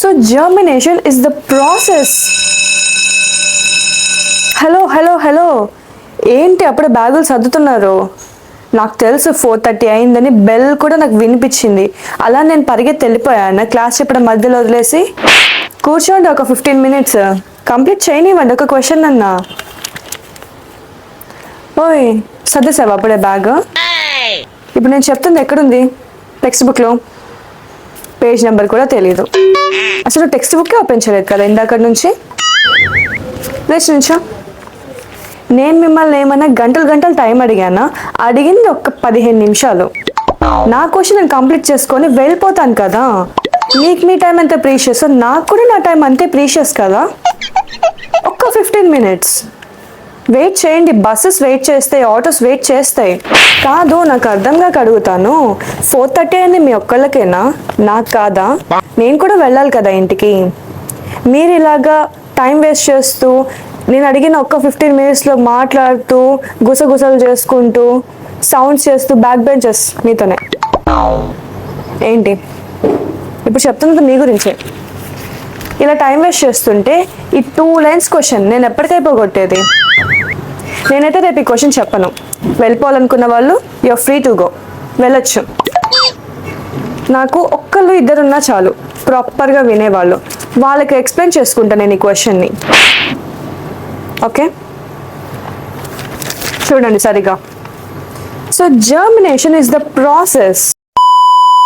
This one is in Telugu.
So germination is the process. Hello hello hello, ఏంటి అప్పుడే బ్యాగులు సర్దుతున్నారు? నాకు తెలుసు 4:30 అయిందని, బెల్ కూడా నాకు వినిపించింది. అలా నేను పరిగెత్తి వెళ్ళిపోయాను క్లాస్ చెప్పడం మధ్యలో వదిలేసి. కూర్చోండి, ఒక 15 మినిట్స్ కంప్లీట్ చేయనివ్వండి ఒక క్వశ్చన్ అన్నా. ఓయ్, సర్దేసావా అప్పుడే బ్యాగ్? ఇప్పుడు నేను చెప్తుంది ఎక్కడుంది? టెక్స్ట్ బుక్లో. పేజ్ నెంబర్ కూడా తెలీదు. అసలు టెక్స్ట్ బుక్కే ఓపెన్ చేయలేదు కదా ఇందాక నుంచి. లేచి నుంచో. నేను మిమ్మల్ని ఏమన్నా గంటలు టైం అడిగానా? అడిగింది ఒక్క 15 నిమిషాలు. నా క్వశ్చన్ నేను కంప్లీట్ చేసుకొని వెళ్ళిపోతాను కదా. మీకు మీ టైం ఎంత ప్రీషియస్, నాకు కూడా నా టైం అంతే ప్రీషియస్ కదా. ఒక్క 15 మినిట్స్ వెయిట్ చేయండి. బస్సెస్ వెయిట్ చేస్తాయి, ఆటోస్ వెయిట్ చేస్తాయి. కాదు, నాకు అర్థం కాక అడుగుతాను. 4:30 అయింది మీ ఒక్కళ్ళకేనా? నాకు కాదా? నేను కూడా వెళ్ళాలి కదా ఇంటికి. మీరు ఇలాగా టైం వేస్ట్ చేస్తూ, నేను అడిగిన ఒక్క 15 మినిట్స్లో మాట్లాడుతూ, గుసగుసలు చేసుకుంటూ, సౌండ్స్ చేస్తూ, బ్యాక్ బెంచెస్ మీతోనే ఏంటి? ఇప్పుడు చెప్తున్నది మీ గురించే. ఇలా టైం వేస్ట్ చేస్తుంటే ఈ 2 లైన్స్ క్వశ్చన్ నేను ఎప్పటికైపోగొట్టేది? నేనైతే రేపు ఈ క్వశ్చన్ చెప్పను. వెళ్ళిపోవాలనుకున్న వాళ్ళు యూఆర్ ఫ్రీ టు గో, వెళ్ళొచ్చు. నాకు ఒక్కళ్ళు ఇద్దరున్నా చాలు ప్రాపర్గా వినేవాళ్ళు. వాళ్ళకి ఎక్స్ప్లెయిన్ చేసుకుంటాను నేను ఈ క్వశ్చన్ని. ఓకే, చూడండి సరిగా. So germination is the process